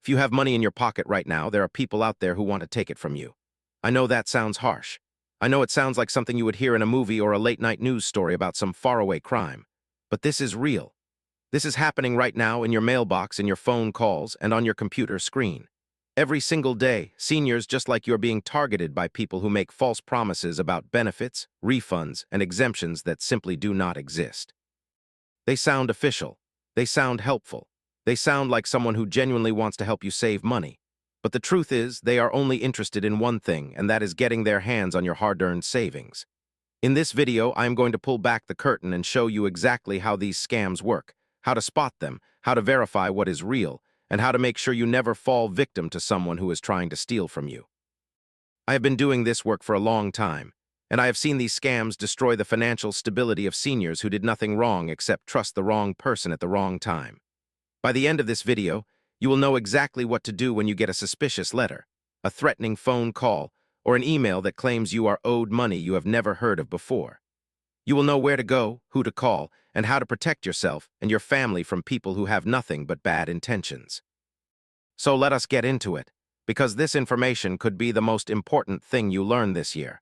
If you have money in your pocket right now, there are people out there who want to take it from you. I know that sounds harsh. I know it sounds like something you would hear in a movie or a late-night news story about some faraway crime. But this is real. This is happening right now in your mailbox, in your phone calls, and on your computer screen. Every single day, seniors just like you are being targeted by people who make false promises about benefits, refunds, and exemptions that simply do not exist. They sound official. They sound helpful. They sound like someone who genuinely wants to help you save money. But the truth is, they are only interested in one thing, and that is getting their hands on your hard-earned savings. In this video, I am going to pull back the curtain and show you exactly how these scams work, how to spot them, how to verify what is real, and how to make sure you never fall victim to someone who is trying to steal from you. I have been doing this work for a long time, and I have seen these scams destroy the financial stability of seniors who did nothing wrong except trust the wrong person at the wrong time. By the end of this video, you will know exactly what to do when you get a suspicious letter, a threatening phone call, or an email that claims you are owed money you have never heard of before. You will know where to go, who to call, and how to protect yourself and your family from people who have nothing but bad intentions. So let us get into it, because this information could be the most important thing you learn this year.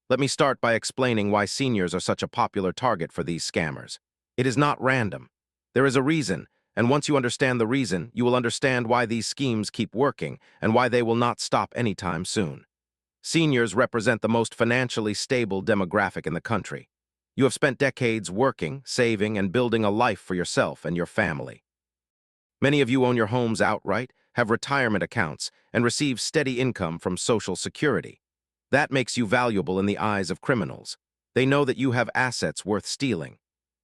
Let me start by explaining why seniors are such a popular target for these scammers. It is not random. There is a reason, and once you understand the reason, you will understand why these schemes keep working and why they will not stop anytime soon. Seniors represent the most financially stable demographic in the country. You have spent decades working, saving, and building a life for yourself and your family. Many of you own your homes outright, have retirement accounts, and receive steady income from Social Security. That makes you valuable in the eyes of criminals. They know that you have assets worth stealing.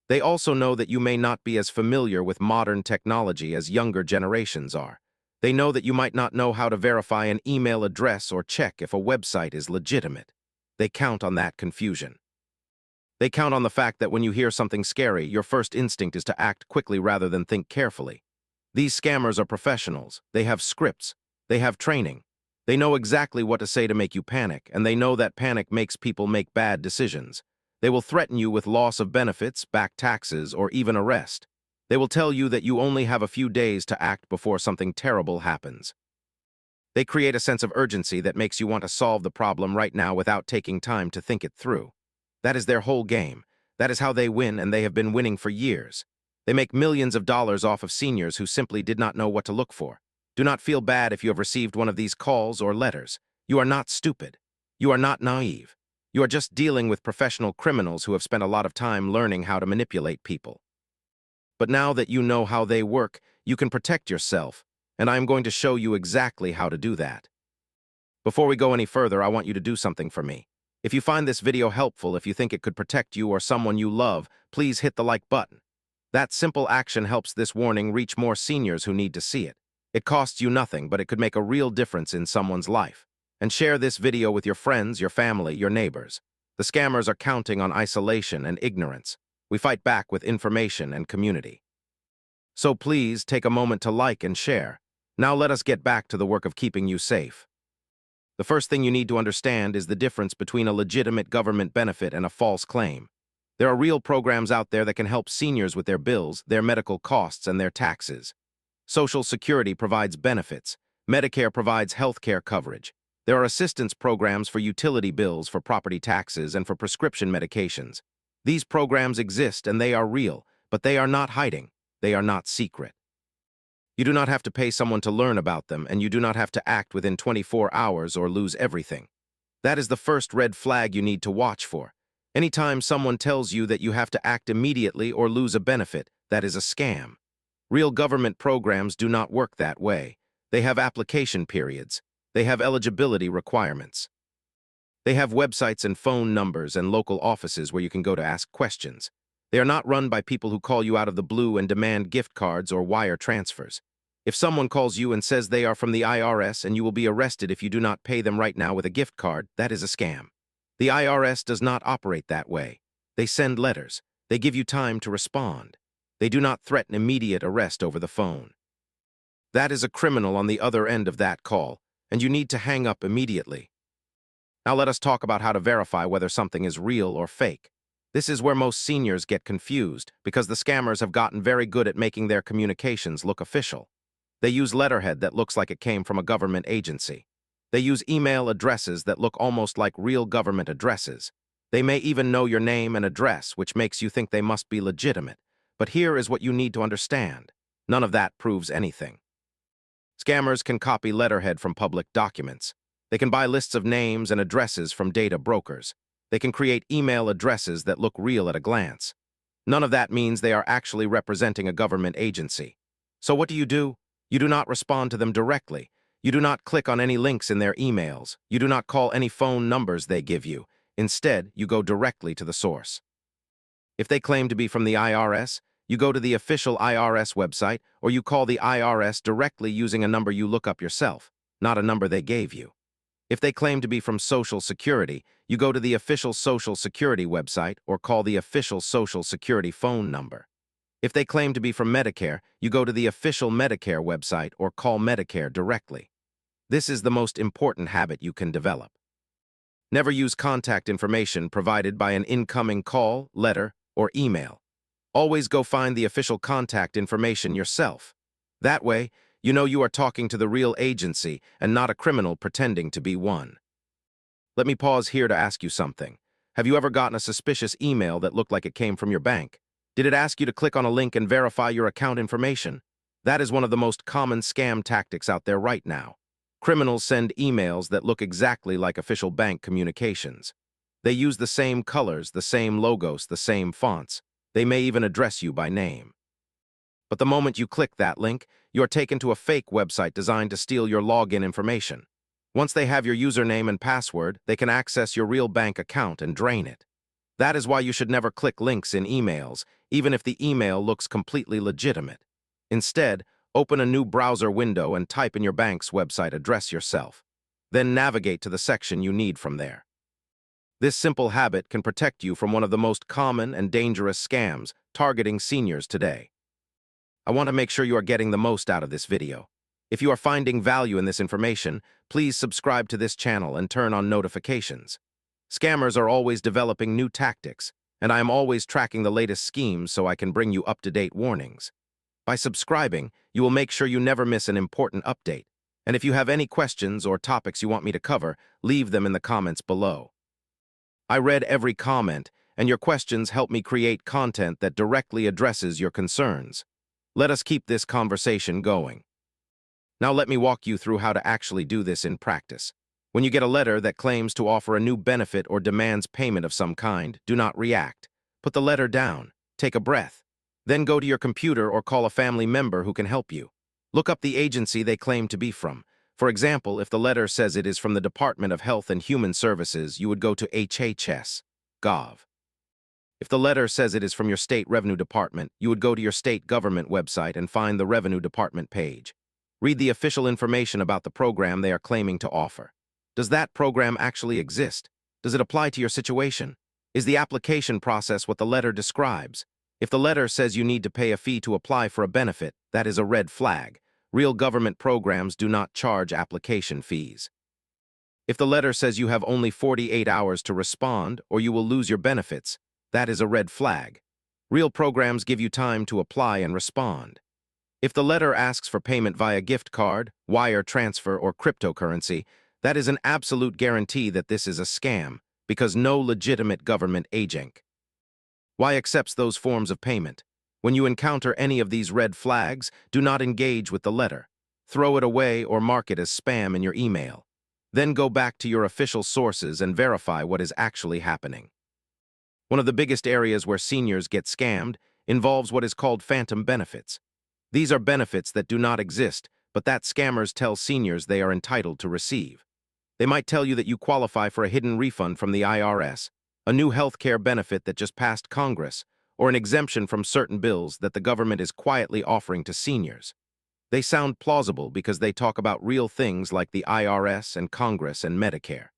They also know that you may not be as familiar with modern technology as younger generations are. They know that you might not know how to verify an email address or check if a website is legitimate. They count on that confusion. They count on the fact that when you hear something scary, your first instinct is to act quickly rather than think carefully. These scammers are professionals. They have scripts. They have training. They know exactly what to say to make you panic, and they know that panic makes people make bad decisions. They will threaten you with loss of benefits, back taxes, or even arrest. They will tell you that you only have a few days to act before something terrible happens. They create a sense of urgency that makes you want to solve the problem right now without taking time to think it through. That is their whole game. That is how they win, and they have been winning for years. They make millions of dollars off of seniors who simply did not know what to look for. Do not feel bad if you have received one of these calls or letters. You are not stupid. You are not naive. You are just dealing with professional criminals who have spent a lot of time learning how to manipulate people. But now that you know how they work, you can protect yourself, and I am going to show you exactly how to do that. Before we go any further, I want you to do something for me. If you find this video helpful, if you think it could protect you or someone you love, please hit the like button. That simple action helps this warning reach more seniors who need to see it. It costs you nothing, but it could make a real difference in someone's life. And share this video with your friends, your family, your neighbors. The scammers are counting on isolation and ignorance. We fight back with information and community. So please take a moment to like and share. Now let us get back to the work of keeping you safe. The first thing you need to understand is the difference between a legitimate government benefit and a false claim. There are real programs out there that can help seniors with their bills, their medical costs, and their taxes. Social Security provides benefits. Medicare provides health care coverage. There are assistance programs for utility bills, for property taxes, and for prescription medications. These programs exist and they are real, but they are not hiding. They are not secret. You do not have to pay someone to learn about them, and you do not have to act within 24 hours or lose everything. That is the first red flag you need to watch for. Anytime someone tells you that you have to act immediately or lose a benefit, that is a scam. Real government programs do not work that way. They have application periods. They have eligibility requirements. They have websites and phone numbers and local offices where you can go to ask questions. They are not run by people who call you out of the blue and demand gift cards or wire transfers. If someone calls you and says they are from the IRS and you will be arrested if you do not pay them right now with a gift card, that is a scam. The IRS does not operate that way. They send letters. They give you time to respond. They do not threaten immediate arrest over the phone. That is a criminal on the other end of that call, and you need to hang up immediately. Now let us talk about how to verify whether something is real or fake. This is where most seniors get confused, because the scammers have gotten very good at making their communications look official. They use letterhead that looks like it came from a government agency. They use email addresses that look almost like real government addresses. They may even know your name and address, which makes you think they must be legitimate. But here is what you need to understand. None of that proves anything. Scammers can copy letterhead from public documents. They can buy lists of names and addresses from data brokers. They can create email addresses that look real at a glance. None of that means they are actually representing a government agency. So what do? You do not respond to them directly. You do not click on any links in their emails. You do not call any phone numbers they give you. Instead, you go directly to the source. If they claim to be from the IRS, you go to the official IRS website, or you call the IRS directly using a number you look up yourself, not a number they gave you. If they claim to be from Social Security, you go to the official Social Security website or call the official Social Security phone number. If they claim to be from Medicare, you go to the official Medicare website or call Medicare directly. This is the most important habit you can develop. Never use contact information provided by an incoming call, letter, or email. Always go find the official contact information yourself. That way, you know you are talking to the real agency and not a criminal pretending to be one. Let me pause here to ask you something. Have you ever gotten a suspicious email that looked like it came from your bank? Did it ask you to click on a link and verify your account information? That is one of the most common scam tactics out there right now. Criminals send emails that look exactly like official bank communications. They use the same colors, the same logos, the same fonts. They may even address you by name. But the moment you click that link, you're taken to a fake website designed to steal your login information. Once they have your username and password, they can access your real bank account and drain it. That is why you should never click links in emails, even if the email looks completely legitimate. Instead, open a new browser window and type in your bank's website address yourself. Then navigate to the section you need from there. This simple habit can protect you from one of the most common and dangerous scams targeting seniors today. I want to make sure you are getting the most out of this video. If you are finding value in this information, please subscribe to this channel and turn on notifications. Scammers are always developing new tactics, and I am always tracking the latest schemes so I can bring you up-to-date warnings. By subscribing, you will make sure you never miss an important update. And if you have any questions or topics you want me to cover, leave them in the comments below. I read every comment, and your questions help me create content that directly addresses your concerns. Let us keep this conversation going. Now let me walk you through how to actually do this in practice. When you get a letter that claims to offer a new benefit or demands payment of some kind, do not react. Put the letter down, take a breath. Then go to your computer or call a family member who can help you. Look up the agency they claim to be from. For example, if the letter says it is from the Department of Health and Human Services, you would go to HHS.gov. If the letter says it is from your state revenue department, you would go to your state government website and find the revenue department page. Read the official information about the program they are claiming to offer. Does that program actually exist? Does it apply to your situation? Is the application process what the letter describes? If the letter says you need to pay a fee to apply for a benefit, that is a red flag. Real government programs do not charge application fees. If the letter says you have only 48 hours to respond or you will lose your benefits, that is a red flag. Real programs give you time to apply and respond. If the letter asks for payment via gift card, wire transfer, or cryptocurrency, that is an absolute guarantee that this is a scam, because no legitimate government agent accepts those forms of payment. When you encounter any of these red flags, do not engage with the letter. Throw it away or mark it as spam in your email. Then go back to your official sources and verify what is actually happening. One of the biggest areas where seniors get scammed involves what is called phantom benefits. These are benefits that do not exist, but that scammers tell seniors they are entitled to receive. They might tell you that you qualify for a hidden refund from the IRS, a new health care benefit that just passed Congress, or an exemption from certain bills that the government is quietly offering to seniors. They sound plausible because they talk about real things like the IRS and Congress and Medicare.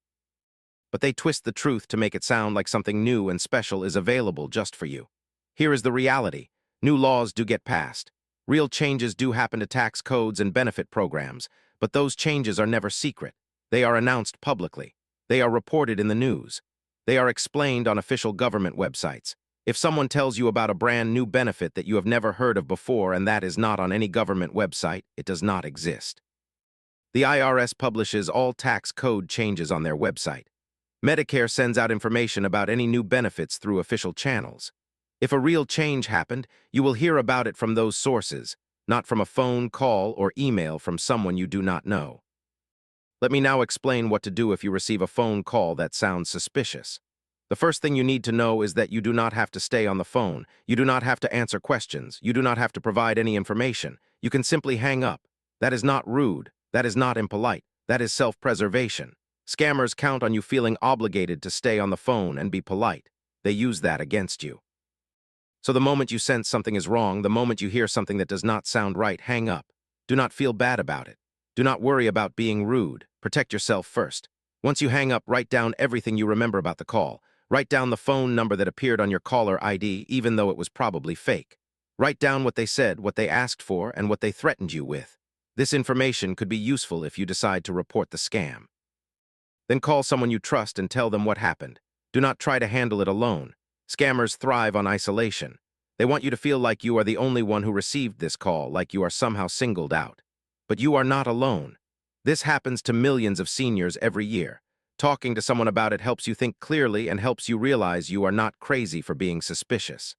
But they twist the truth to make it sound like something new and special is available just for you. Here is the reality. New laws do get passed. Real changes do happen to tax codes and benefit programs, but those changes are never secret. They are announced publicly. They are reported in the news. They are explained on official government websites. If someone tells you about a brand new benefit that you have never heard of before and that is not on any government website, it does not exist. The IRS publishes all tax code changes on their website. Medicare sends out information about any new benefits through official channels. If a real change happened, you will hear about it from those sources, not from a phone call or email from someone you do not know. Let me now explain what to do if you receive a phone call that sounds suspicious. The first thing you need to know is that you do not have to stay on the phone. You do not have to answer questions. You do not have to provide any information. You can simply hang up. That is not rude. That is not impolite. That is self-preservation. Scammers count on you feeling obligated to stay on the phone and be polite. They use that against you. So the moment you sense something is wrong, the moment you hear something that does not sound right, hang up. Do not feel bad about it. Do not worry about being rude. Protect yourself first. Once you hang up, write down everything you remember about the call. Write down the phone number that appeared on your caller ID, even though it was probably fake. Write down what they said, what they asked for, and what they threatened you with. This information could be useful if you decide to report the scam. Then call someone you trust and tell them what happened. Do not try to handle it alone. Scammers thrive on isolation. They want you to feel like you are the only one who received this call, like you are somehow singled out. But you are not alone. This happens to millions of seniors every year. Talking to someone about it helps you think clearly and helps you realize you are not crazy for being suspicious.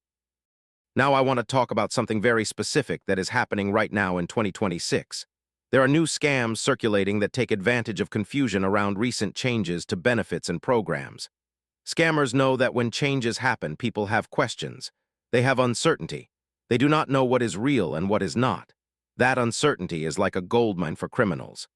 Now I want to talk about something very specific that is happening right now in 2026. There are new scams circulating that take advantage of confusion around recent changes to benefits and programs. Scammers know that when changes happen, people have questions. They have uncertainty. They do not know what is real and what is not. That uncertainty is like a goldmine for criminals.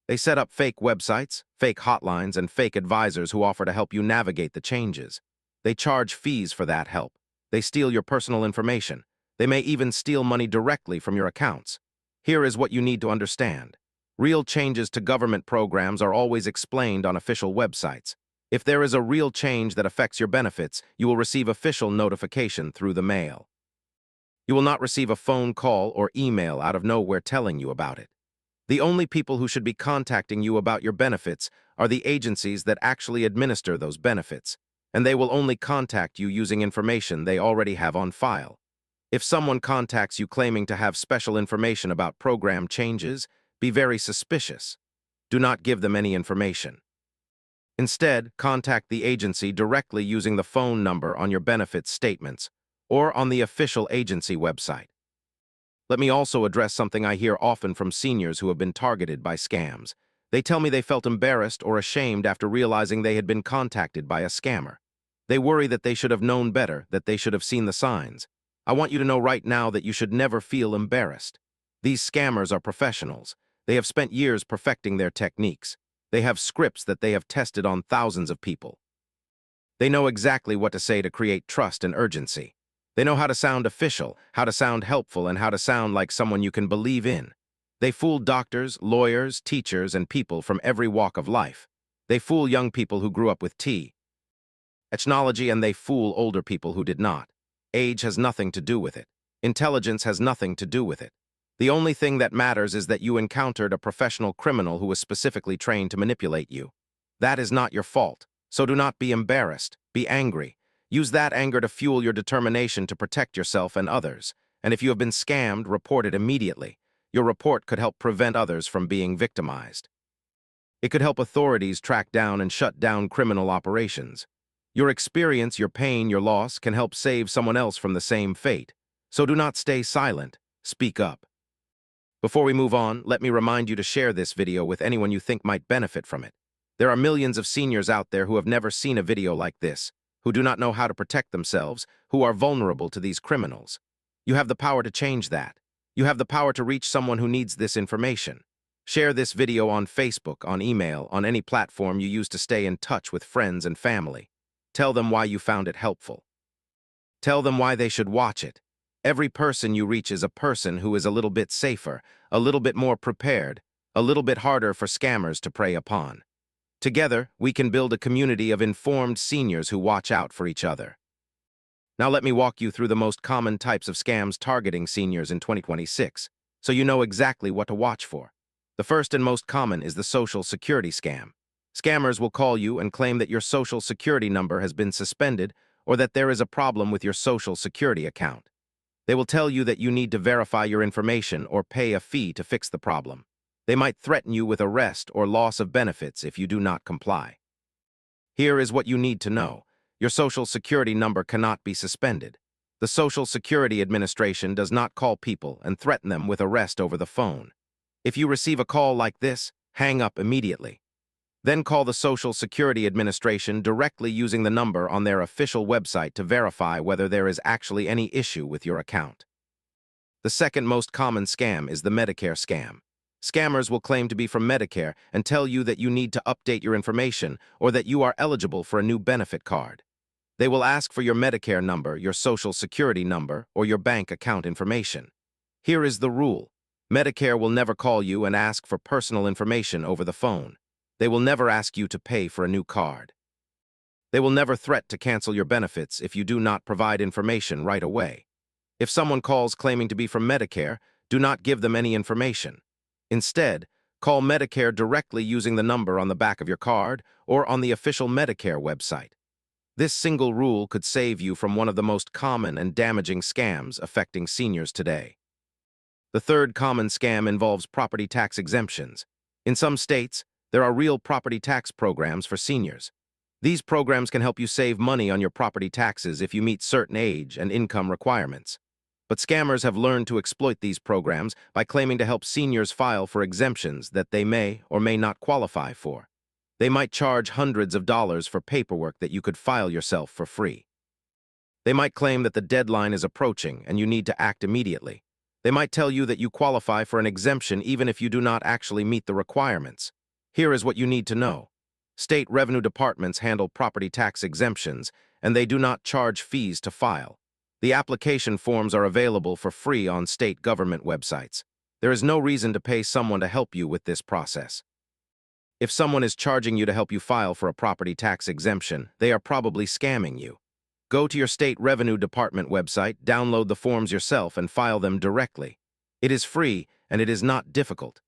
They set up fake websites, fake hotlines, and fake advisors who offer to help you navigate the changes. They charge fees for that help. They steal your personal information. They may even steal money directly from your accounts. Here is what you need to understand. Real changes to government programs are always explained on official websites. If there is a real change that affects your benefits, you will receive official notification through the mail. You will not receive a phone call or email out of nowhere telling you about it. The only people who should be contacting you about your benefits are the agencies that actually administer those benefits, and they will only contact you using information they already have on file. If someone contacts you claiming to have special information about program changes, be very suspicious. Do not give them any information. Instead, contact the agency directly using the phone number on your benefits statements or on the official agency website. Let me also address something I hear often from seniors who have been targeted by scams. They tell me they felt embarrassed or ashamed after realizing they had been contacted by a scammer. They worry that they should have known better, that they should have seen the signs. I want you to know right now that you should never feel embarrassed. These scammers are professionals. They have spent years perfecting their techniques. They have scripts that they have tested on thousands of people. They know exactly what to say to create trust and urgency. They know how to sound official, how to sound helpful, and how to sound like someone you can believe in. They fool doctors, lawyers, teachers, and people from every walk of life. They fool young people who grew up with technology, and they fool older people who did not. Age has nothing to do with it. Intelligence has nothing to do with it. The only thing that matters is that you encountered a professional criminal who was specifically trained to manipulate you. That is not your fault, so do not be embarrassed. Be angry. Use that anger to fuel your determination to protect yourself and others. And if you have been scammed, report it immediately. Your report could help prevent others from being victimized. It could help authorities track down and shut down criminal operations. Your experience, your pain, your loss can help save someone else from the same fate. So do not stay silent. Speak up. Before we move on, let me remind you to share this video with anyone you think might benefit from it. There are millions of seniors out there who have never seen a video like this, who do not know how to protect themselves, who are vulnerable to these criminals. You have the power to change that. You have the power to reach someone who needs this information. Share this video on Facebook, on email, on any platform you use to stay in touch with friends and family. Tell them why you found it helpful. Tell them why they should watch it. Every person you reach is a person who is a little bit safer, a little bit more prepared, a little bit harder for scammers to prey upon. Together, we can build a community of informed seniors who watch out for each other. Now let me walk you through the most common types of scams targeting seniors in 2026, so you know exactly what to watch for. The first and most common is the Social Security scam. Scammers will call you and claim that your Social Security number has been suspended or that there is a problem with your Social Security account. They will tell you that you need to verify your information or pay a fee to fix the problem. They might threaten you with arrest or loss of benefits if you do not comply. Here is what you need to know. Your Social Security number cannot be suspended. The Social Security Administration does not call people and threaten them with arrest over the phone. If you receive a call like this, hang up immediately. Then call the Social Security Administration directly using the number on their official website to verify whether there is actually any issue with your account. The second most common scam is the Medicare scam. Scammers will claim to be from Medicare and tell you that you need to update your information or that you are eligible for a new benefit card. They will ask for your Medicare number, your Social Security number, or your bank account information. Here is the rule. Medicare will never call you and ask for personal information over the phone. They will never ask you to pay for a new card. They will never threaten to cancel your benefits if you do not provide information right away. If someone calls claiming to be from Medicare, do not give them any information. Instead, call Medicare directly using the number on the back of your card or on the official Medicare website. This single rule could save you from one of the most common and damaging scams affecting seniors today. The third common scam involves property tax exemptions. In some states, there are real property tax programs for seniors. These programs can help you save money on your property taxes if you meet certain age and income requirements. But scammers have learned to exploit these programs by claiming to help seniors file for exemptions that they may or may not qualify for. They might charge hundreds of dollars for paperwork that you could file yourself for free. They might claim that the deadline is approaching and you need to act immediately. They might tell you that you qualify for an exemption even if you do not actually meet the requirements. Here is what you need to know. State revenue departments handle property tax exemptions, and they do not charge fees to file. The application forms are available for free on state government websites. There is no reason to pay someone to help you with this process. If someone is charging you to help you file for a property tax exemption, they are probably scamming you. Go to your state revenue department website, download the forms yourself, and file them directly. It is free, and it is not difficult.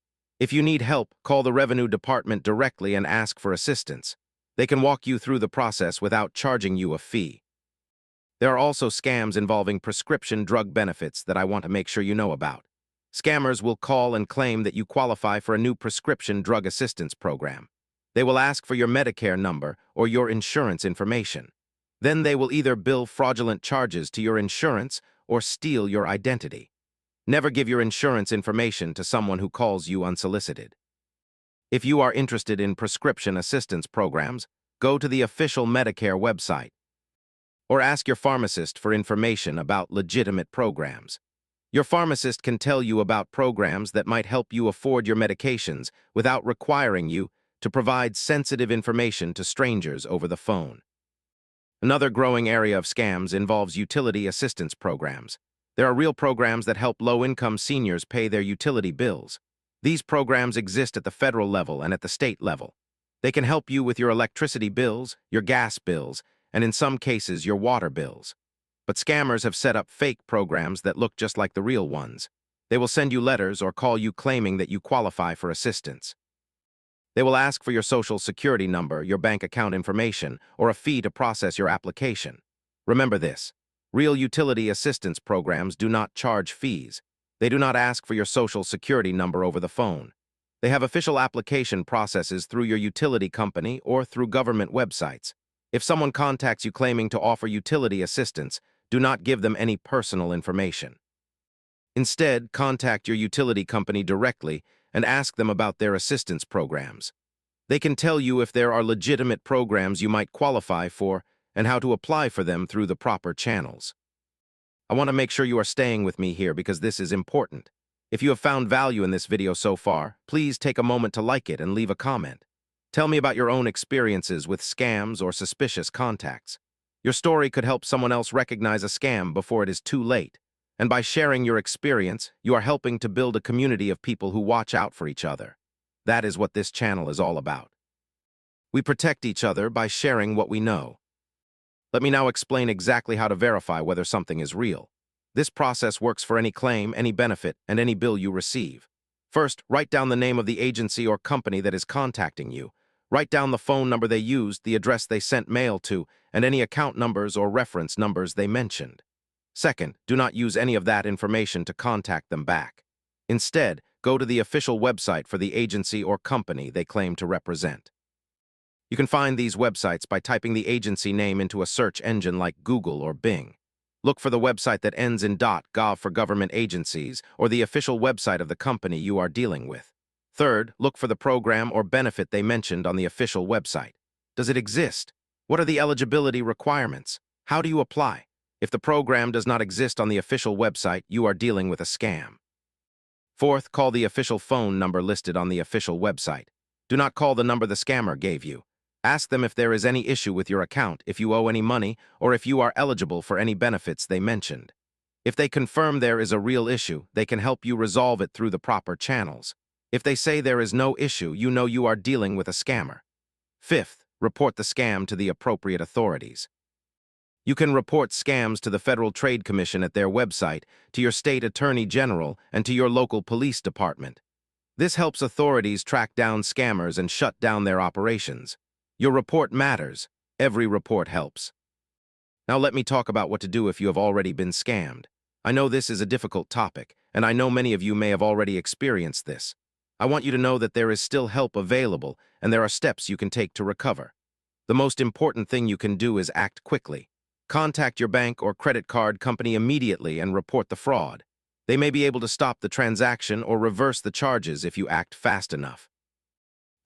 If you need help, call the revenue department directly and ask for assistance. They can walk you through the process without charging you a fee. There are also scams involving prescription drug benefits that I want to make sure you know about. Scammers will call and claim that you qualify for a new prescription drug assistance program. They will ask for your Medicare number or your insurance information. Then they will either bill fraudulent charges to your insurance or steal your identity. Never give your insurance information to someone who calls you unsolicited. If you are interested in prescription assistance programs, go to the official Medicare website or ask your pharmacist for information about legitimate programs. Your pharmacist can tell you about programs that might help you afford your medications without requiring you to provide sensitive information to strangers over the phone. Another growing area of scams involves utility assistance programs. There are real programs that help low-income seniors pay their utility bills. These programs exist at the federal level and at the state level. They can help you with your electricity bills, your gas bills, and in some cases, your water bills. But scammers have set up fake programs that look just like the real ones. They will send you letters or call you claiming that you qualify for assistance. They will ask for your Social Security number, your bank account information, or a fee to process your application. Remember this. Real utility assistance programs do not charge fees. They do not ask for your Social Security number over the phone. They have official application processes through your utility company or through government websites. If someone contacts you claiming to offer utility assistance, do not give them any personal information. Instead, contact your utility company directly and ask them about their assistance programs. They can tell you if there are legitimate programs you might qualify for and how to apply for them through the proper channels. I want to make sure you are staying with me here because this is important. If you have found value in this video so far, please take a moment to like it and leave a comment. Tell me about your own experiences with scams or suspicious contacts. Your story could help someone else recognize a scam before it is too late. And by sharing your experience, you are helping to build a community of people who watch out for each other. That is what this channel is all about. We protect each other by sharing what we know. Let me now explain exactly how to verify whether something is real. This process works for any claim, any benefit, and any bill you receive. First, write down the name of the agency or company that is contacting you. Write down the phone number they used, the address they sent mail to, and any account numbers or reference numbers they mentioned. Second, do not use any of that information to contact them back. Instead, go to the official website for the agency or company they claim to represent. You can find these websites by typing the agency name into a search engine like Google or Bing. Look for the website that ends in .gov for government agencies or the official website of the company you are dealing with. Third, look for the program or benefit they mentioned on the official website. Does it exist? What are the eligibility requirements? How do you apply? If the program does not exist on the official website, you are dealing with a scam. Fourth, call the official phone number listed on the official website. Do not call the number the scammer gave you. Ask them if there is any issue with your account, if you owe any money, or if you are eligible for any benefits they mentioned. If they confirm there is a real issue, they can help you resolve it through the proper channels. If they say there is no issue, you know you are dealing with a scammer. Fifth, report the scam to the appropriate authorities. You can report scams to the Federal Trade Commission at their website, to your state attorney general, and to your local police department. This helps authorities track down scammers and shut down their operations. Your report matters. Every report helps. Now let me talk about what to do if you have already been scammed. I know this is a difficult topic, and I know many of you may have already experienced this. I want you to know that there is still help available, and there are steps you can take to recover. The most important thing you can do is act quickly. Contact your bank or credit card company immediately and report the fraud. They may be able to stop the transaction or reverse the charges if you act fast enough.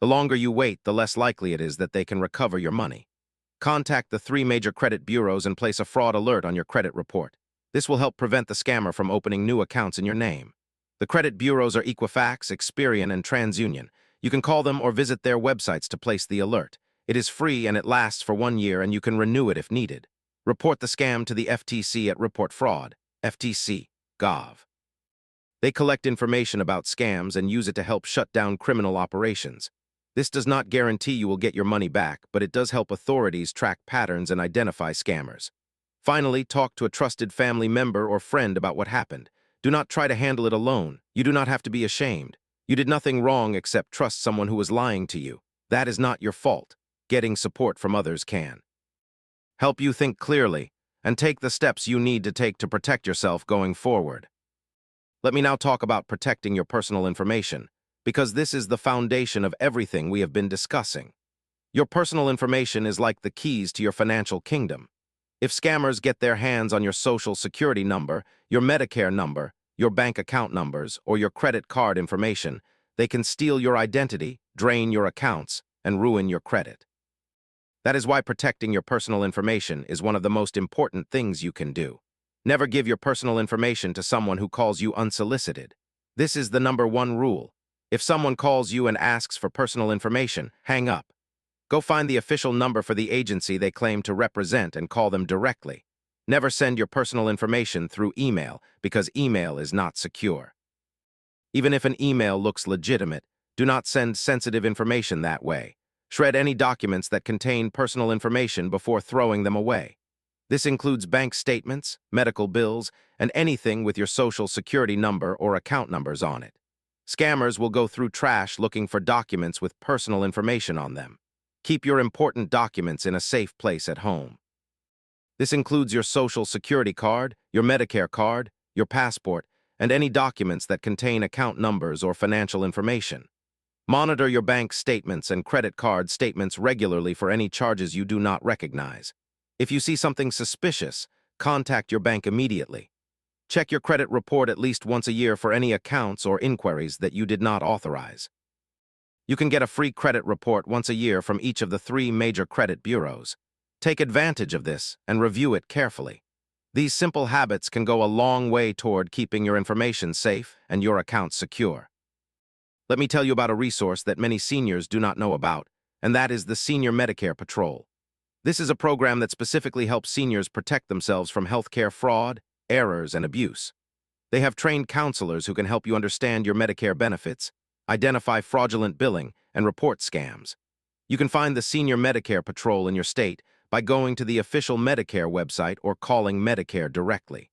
The longer you wait, the less likely it is that they can recover your money. Contact the 3 major credit bureaus and place a fraud alert on your credit report. This will help prevent the scammer from opening new accounts in your name. The credit bureaus are Equifax, Experian, and TransUnion. You can call them or visit their websites to place the alert. It is free and it lasts for 1 year, and you can renew it if needed. Report the scam to the FTC at Report Fraud, FTC.gov. They collect information about scams and use it to help shut down criminal operations. This does not guarantee you will get your money back, but it does help authorities track patterns and identify scammers. Finally, talk to a trusted family member or friend about what happened. Do not try to handle it alone. You do not have to be ashamed. You did nothing wrong except trust someone who was lying to you. That is not your fault. Getting support from others can help you think clearly and take the steps you need to take to protect yourself going forward. Let me now talk about protecting your personal information, because this is the foundation of everything we have been discussing. Your personal information is like the keys to your financial kingdom. If scammers get their hands on your social security number, your Medicare number, your bank account numbers, or your credit card information, they can steal your identity, drain your accounts, and ruin your credit. That is why protecting your personal information is one of the most important things you can do. Never give your personal information to someone who calls you unsolicited. This is the #1 rule. If someone calls you and asks for personal information, hang up. Go find the official number for the agency they claim to represent and call them directly. Never send your personal information through email, because email is not secure. Even if an email looks legitimate, do not send sensitive information that way. Shred any documents that contain personal information before throwing them away. This includes bank statements, medical bills, and anything with your social security number or account numbers on it. Scammers will go through trash looking for documents with personal information on them. Keep your important documents in a safe place at home. This includes your social security card, your Medicare card, your passport, and any documents that contain account numbers or financial information. Monitor your bank statements and credit card statements regularly for any charges you do not recognize. If you see something suspicious, contact your bank immediately. Check your credit report at least once a year for any accounts or inquiries that you did not authorize. You can get a free credit report once a year from each of the 3 major credit bureaus. Take advantage of this and review it carefully. These simple habits can go a long way toward keeping your information safe and your accounts secure. Let me tell you about a resource that many seniors do not know about, and that is the Senior Medicare Patrol. This is a program that specifically helps seniors protect themselves from healthcare fraud, errors, and abuse. They have trained counselors who can help you understand your Medicare benefits, identify fraudulent billing, and report scams. You can find the Senior Medicare Patrol in your state by going to the official Medicare website or calling Medicare directly.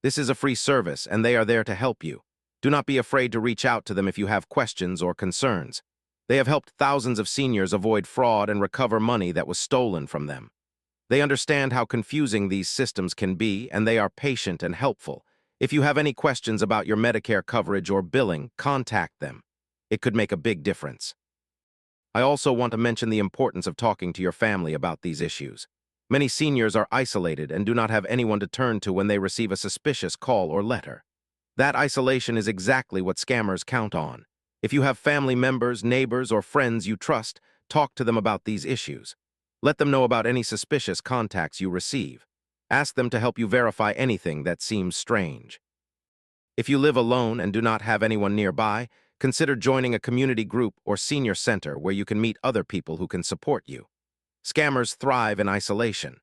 This is a free service, and they are there to help you. Do not be afraid to reach out to them if you have questions or concerns. They have helped thousands of seniors avoid fraud and recover money that was stolen from them. They understand how confusing these systems can be, and they are patient and helpful. If you have any questions about your Medicare coverage or billing, contact them. It could make a big difference. I also want to mention the importance of talking to your family about these issues. Many seniors are isolated and do not have anyone to turn to when they receive a suspicious call or letter. That isolation is exactly what scammers count on. If you have family members, neighbors, or friends you trust, talk to them about these issues. Let them know about any suspicious contacts you receive. Ask them to help you verify anything that seems strange. If you live alone and do not have anyone nearby, consider joining a community group or senior center where you can meet other people who can support you. Scammers thrive in isolation.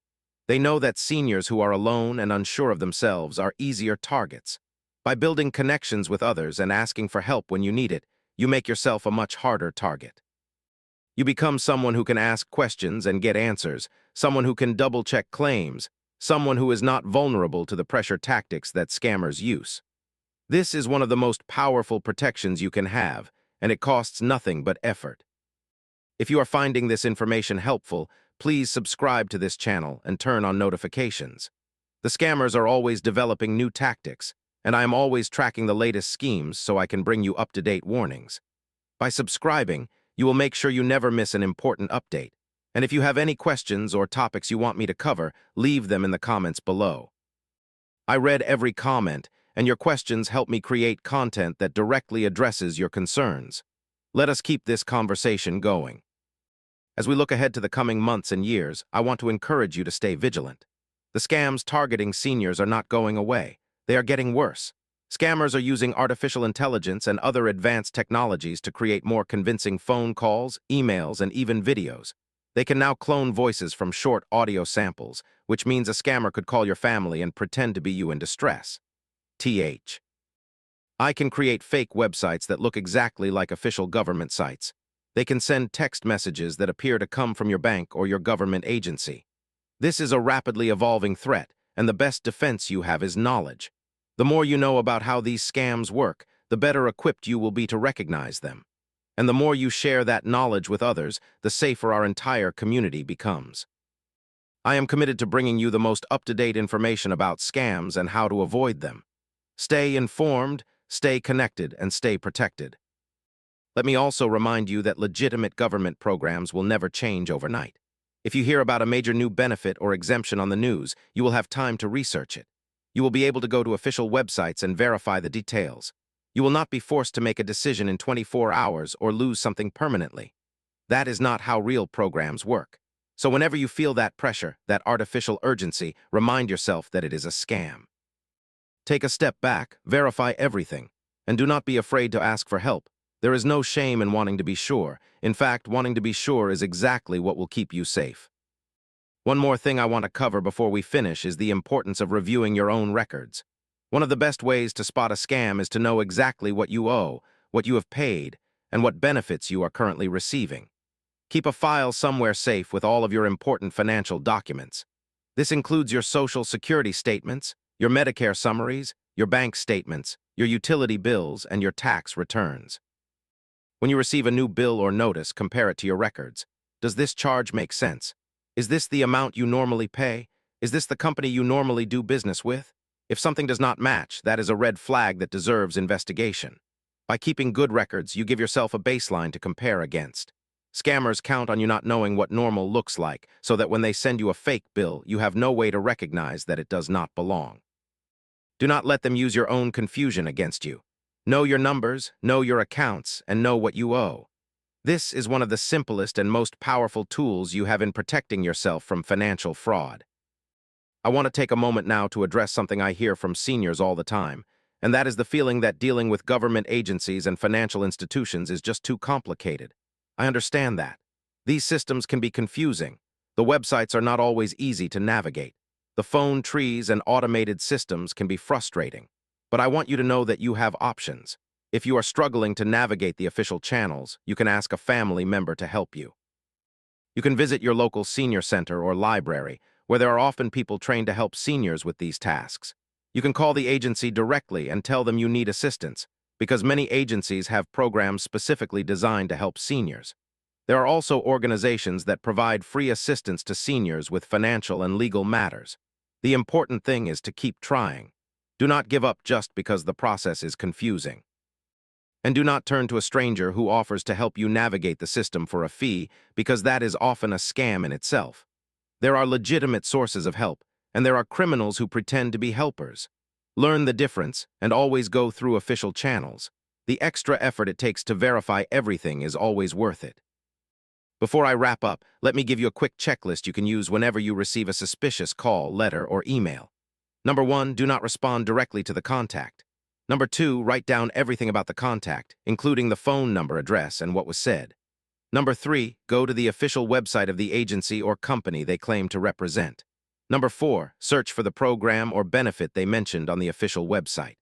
They know that seniors who are alone and unsure of themselves are easier targets. By building connections with others and asking for help when you need it, you make yourself a much harder target. You become someone who can ask questions and get answers, someone who can double-check claims, someone who is not vulnerable to the pressure tactics that scammers use. This is one of the most powerful protections you can have, and it costs nothing but effort. If you are finding this information helpful, please subscribe to this channel and turn on notifications. The scammers are always developing new tactics, and I am always tracking the latest schemes so I can bring you up-to-date warnings. By subscribing, you will make sure you never miss an important update. And if you have any questions or topics you want me to cover, leave them in the comments below. I read every comment, and your questions help me create content that directly addresses your concerns. Let us keep this conversation going. As we look ahead to the coming months and years, I want to encourage you to stay vigilant. The scams targeting seniors are not going away. They are getting worse. Scammers are using artificial intelligence and other advanced technologies to create more convincing phone calls, emails, and even videos. They can now clone voices from short audio samples, which means a scammer could call your family and pretend to be you in distress. I can create fake websites that look exactly like official government sites. They can send text messages that appear to come from your bank or your government agency. This is a rapidly evolving threat, and the best defense you have is knowledge. The more you know about how these scams work, the better equipped you will be to recognize them. And the more you share that knowledge with others, the safer our entire community becomes. I am committed to bringing you the most up-to-date information about scams and how to avoid them. Stay informed, stay connected, and stay protected. Let me also remind you that legitimate government programs will never change overnight. If you hear about a major new benefit or exemption on the news, you will have time to research it. You will be able to go to official websites and verify the details. You will not be forced to make a decision in 24 hours or lose something permanently. That is not how real programs work. So whenever you feel that pressure, that artificial urgency, remind yourself that it is a scam. Take a step back, verify everything, and do not be afraid to ask for help. There is no shame in wanting to be sure. In fact, wanting to be sure is exactly what will keep you safe. One more thing I want to cover before we finish is the importance of reviewing your own records. One of the best ways to spot a scam is to know exactly what you owe, what you have paid, and what benefits you are currently receiving. Keep a file somewhere safe with all of your important financial documents. This includes your Social Security statements, your Medicare summaries, your bank statements, your utility bills, and your tax returns. When you receive a new bill or notice, compare it to your records. Does this charge make sense? Is this the amount you normally pay? Is this the company you normally do business with? If something does not match, that is a red flag that deserves investigation. By keeping good records, you give yourself a baseline to compare against. Scammers count on you not knowing what normal looks like, so that when they send you a fake bill, you have no way to recognize that it does not belong. Do not let them use your own confusion against you. Know your numbers, know your accounts, and know what you owe. This is one of the simplest and most powerful tools you have in protecting yourself from financial fraud. I want to take a moment now to address something I hear from seniors all the time, and that is the feeling that dealing with government agencies and financial institutions is just too complicated. I understand that. These systems can be confusing. The websites are not always easy to navigate. The phone trees and automated systems can be frustrating. But I want you to know that you have options. If you are struggling to navigate the official channels, you can ask a family member to help you. You can visit your local senior center or library, where there are often people trained to help seniors with these tasks. You can call the agency directly and tell them you need assistance. because many agencies have programs specifically designed to help seniors. There are also organizations that provide free assistance to seniors with financial and legal matters. The important thing is to keep trying. Do not give up just because the process is confusing. And do not turn to a stranger who offers to help you navigate the system for a fee, because that is often a scam in itself. There are legitimate sources of help, and there are criminals who pretend to be helpers. Learn the difference and always go through official channels. The extra effort it takes to verify everything is always worth it. Before I wrap up, let me give you a quick checklist you can use whenever you receive a suspicious call, letter, or email. Number 1, do not respond directly to the contact. Number 2, write down everything about the contact, including the phone number, address, and what was said. Number 3, go to the official website of the agency or company they claim to represent. Number 4, search for the program or benefit they mentioned on the official website.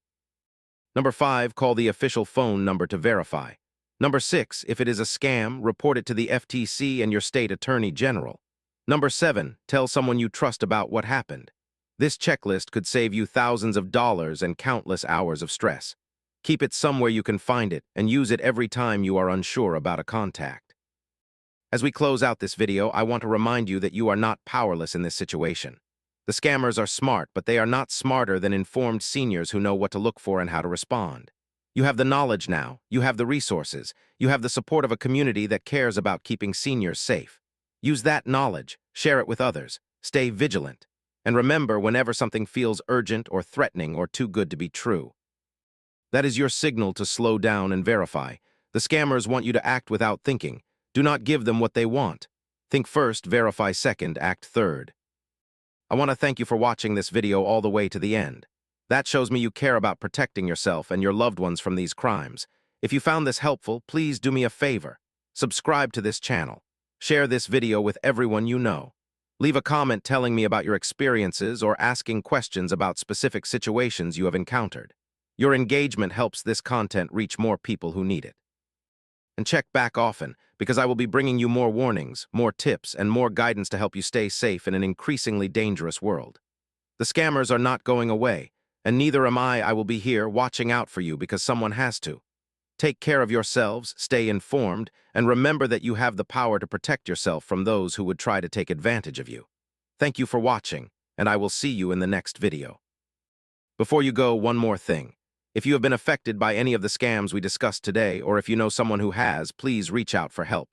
Number 5, call the official phone number to verify. Number 6, if it is a scam, report it to the FTC and your state attorney general. Number 7, tell someone you trust about what happened. This checklist could save you thousands of dollars and countless hours of stress. Keep it somewhere you can find it and use it every time you are unsure about a contact. As we close out this video, I want to remind you that you are not powerless in this situation. The scammers are smart, but they are not smarter than informed seniors who know what to look for and how to respond. You have the knowledge now, you have the resources, you have the support of a community that cares about keeping seniors safe. Use that knowledge, share it with others, stay vigilant, and remember whenever something feels urgent or threatening or too good to be true. That is your signal to slow down and verify. The scammers want you to act without thinking. Do not give them what they want. Think first, verify second, act third. I want to thank you for watching this video all the way to the end. That shows me you care about protecting yourself and your loved ones from these crimes. If you found this helpful, please do me a favor. Subscribe to this channel. Share this video with everyone you know. Leave a comment telling me about your experiences or asking questions about specific situations you have encountered. Your engagement helps this content reach more people who need it. And check back often, because I will be bringing you more warnings, more tips, and more guidance to help you stay safe in an increasingly dangerous world. The scammers are not going away, and neither am I. I will be here watching out for you because someone has to. Take care of yourselves, stay informed, and remember that you have the power to protect yourself from those who would try to take advantage of you. Thank you for watching, and I will see you in the next video. Before you go, one more thing. If you have been affected by any of the scams we discussed today, or if you know someone who has, please reach out for help.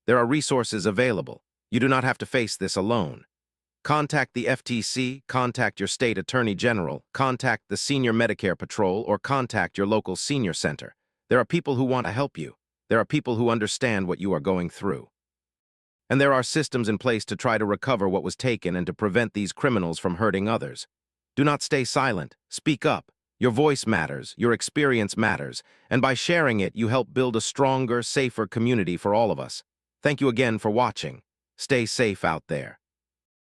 There are resources available. You do not have to face this alone. Contact the FTC, contact your state attorney general, contact the Senior Medicare Patrol, or contact your local senior center. There are people who want to help you. There are people who understand what you are going through. And there are systems in place to try to recover what was taken and to prevent these criminals from hurting others. Do not stay silent. Speak up. Your voice matters, your experience matters, and by sharing it, you help build a stronger, safer community for all of us. Thank you again for watching. Stay safe out there.